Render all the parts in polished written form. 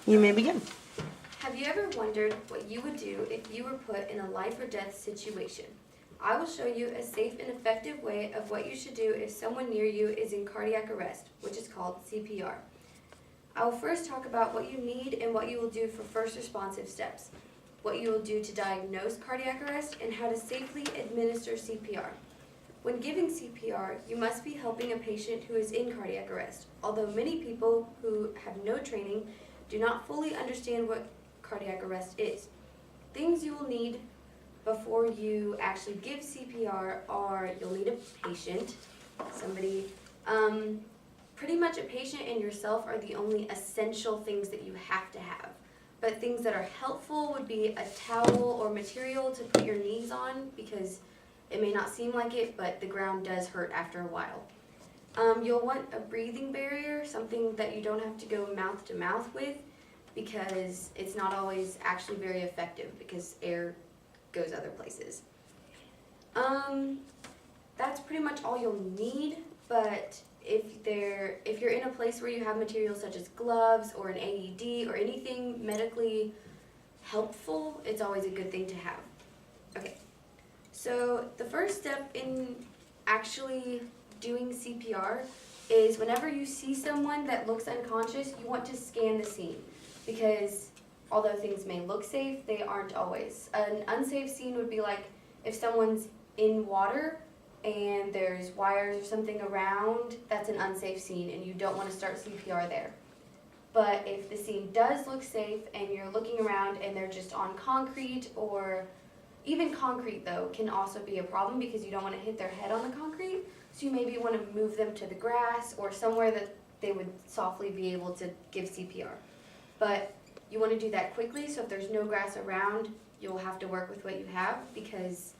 You may begin. Have you ever wondered what you would do if you were put in a life or death situation? I will show you a safe and effective way of what you should do if someone near you is in cardiac arrest, which is called CPR. I will first talk about what you need and what you will do for first responsive steps, what you will do to diagnose cardiac arrest, and how to safely administer CPR. When giving CPR, you must be helping a patient who is in cardiac arrest, although many people who have no training do not fully understand what cardiac arrest is. Things you will need before you actually give CPR are you'll need a patient, pretty much a patient and yourself are the only essential things that you have to have. But things that are helpful would be a towel or material to put your knees on because it may not seem like it, but the ground does hurt after a while. You'll want a breathing barrier, something that you don't have to go mouth to mouth with because it's not always actually very effective because air goes other places. That's pretty much all you'll need, but if you're in a place where you have materials such as gloves or an AED or anything medically helpful, it's always a good thing to have. Okay, so the first step in actually doing CPR is whenever you see someone that looks unconscious, you want to scan the scene because although things may look safe, they aren't always. An unsafe scene would be like if someone's in water and there's wires or something around, that's an unsafe scene and you don't want to start CPR there. But if the scene does look safe and you're looking around and they're just on concrete, or even concrete though can also be a problem because you don't want to hit their head on the concrete, so you maybe want to move them to the grass or somewhere that they would softly be able to give CPR. But you want to do that quickly, so if there's no grass around, you'll have to work with what you have because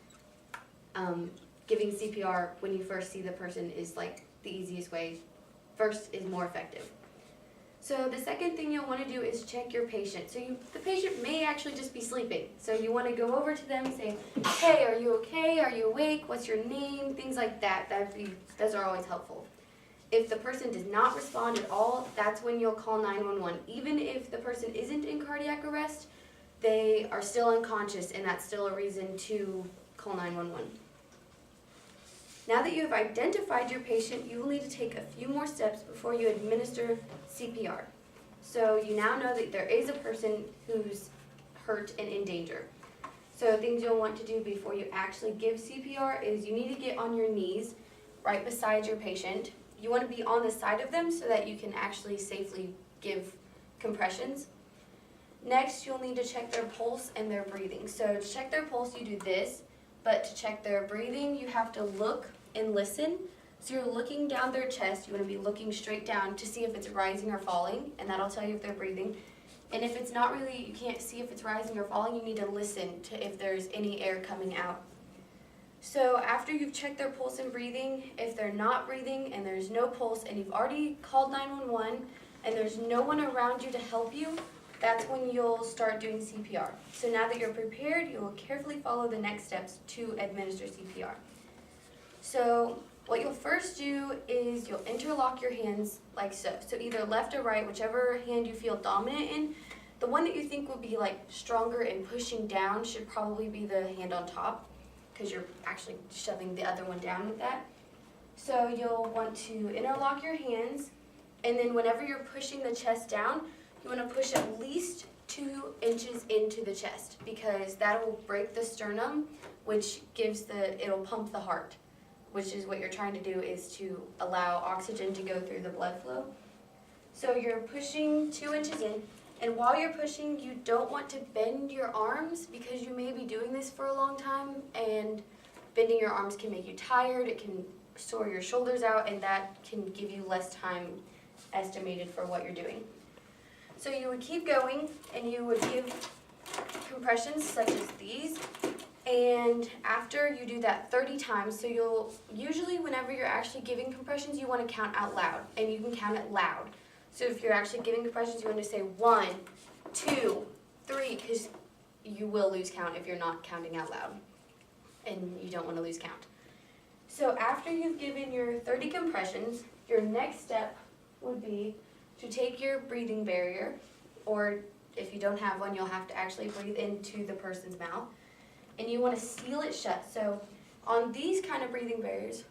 giving CPR when you first see the person is like the easiest way. First is more effective. So the second thing you'll want to do is check your patient. So the patient may actually just be sleeping. So you want to go over to them and say, hey, are you okay? Are you awake? What's your name? Things like that. Those are always helpful. If the person does not respond at all, that's when you'll call 911. Even if the person isn't in cardiac arrest, they are still unconscious and that's still a reason to call 911. Now that you have identified your patient, you will need to take a few more steps before you administer CPR. So you now know that there is a person who's hurt and in danger. So things you'll want to do before you actually give CPR is you need to get on your knees right beside your patient. You want to be on the side of them so that you can actually safely give compressions. Next, you'll need to check their pulse and their breathing. So to check their pulse, you do this. But to check their breathing, you have to look and listen. So you're looking down their chest. You want to be looking straight down to see if it's rising or falling, and that'll tell you if they're breathing. And if it's not really, you can't see if it's rising or falling, you need to listen to if there's any air coming out. So after you've checked their pulse and breathing, if they're not breathing and there's no pulse and you've already called 911 and there's no one around you to help you, that's when you'll start doing CPR. So now that you're prepared, you will carefully follow the next steps to administer CPR. So what you'll first do is you'll interlock your hands like so. So either left or right, whichever hand you feel dominant in. The one that you think will be like stronger and pushing down should probably be the hand on top because you're actually shoving the other one down with that. So you'll want to interlock your hands, and then whenever you're pushing the chest down, you want to push at least 2 inches into the chest because that will break the sternum, which it'll pump the heart, which is what you're trying to do, is to allow oxygen to go through the blood flow. So you're pushing 2 inches in, and while you're pushing, you don't want to bend your arms because you may be doing this for a long time, and bending your arms can make you tired, it can sore your shoulders out, and that can give you less time estimated for what you're doing. So you would keep going and you would give compressions such as these, and after you do that 30 times, so you'll usually whenever you're actually giving compressions, you want to count out loud, and you can count it loud. So if you're actually giving compressions, you want to say 1, 2, 3, because you will lose count if you're not counting out loud, and you don't want to lose count. So after you've given your 30 compressions, your next step would be to take your breathing barrier or if you don't have one, you'll have to actually breathe into the person's mouth. And you want to seal it shut. So on these kind of breathing barriers,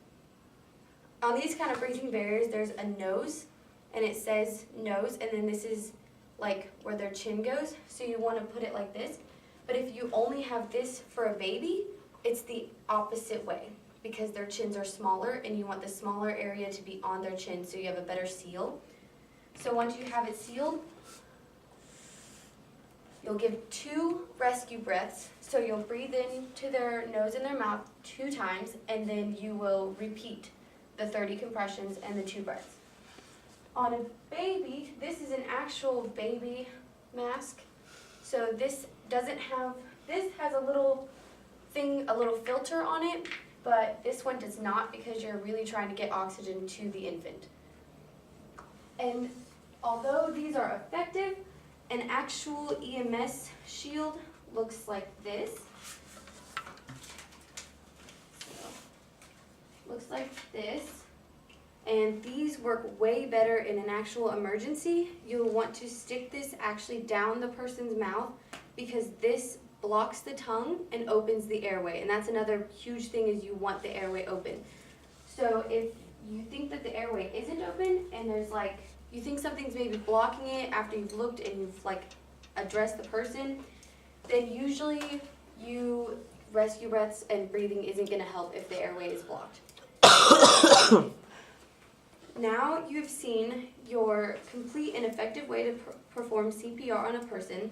there's a nose, and it says nose, and then this is like where their chin goes. So you want to put it like this. But if you only have this for a baby, it's the opposite way, because their chins are smaller, and you want the smaller area to be on their chin so you have a better seal. So once you have it sealed, you'll give 2 rescue breaths. So you'll breathe into their nose and their mouth 2 times, and then you will repeat the 30 compressions and the 2 breaths. On a baby, this is an actual baby mask. So this has a little filter on it, but this one does not, because you're really trying to get oxygen to the infant. And although these are effective, an actual EMS shield looks like this. And these work way better in an actual emergency. You'll want to stick this actually down the person's mouth, because this blocks the tongue and opens the airway. And that's another huge thing, is you want the airway open. So if you think that the airway isn't open, and you think something's maybe blocking it after you've looked and you've addressed the person, then usually rescue breaths and breathing isn't going to help if the airway is blocked. Now you've seen your complete and effective way to perform CPR on a person.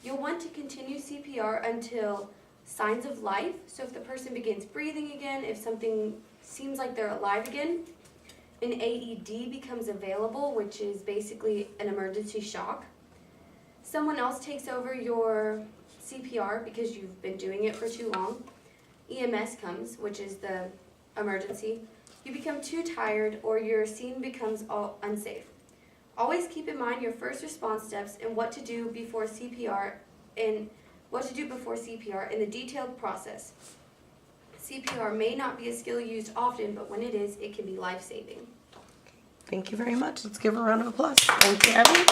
You'll want to continue CPR until signs of life. So if the person begins breathing again, if something seems like they're alive again, an AED becomes available, which is basically an emergency shock. Someone else takes over your CPR because you've been doing it for too long. EMS comes, which is the emergency. You become too tired, or your scene becomes unsafe. Always keep in mind your first response steps and what to do before CPR in the detailed process. CPR may not be a skill used often, but when it is, it can be life-saving. Thank you very much. Let's give her a round of applause. Thank you, Abby.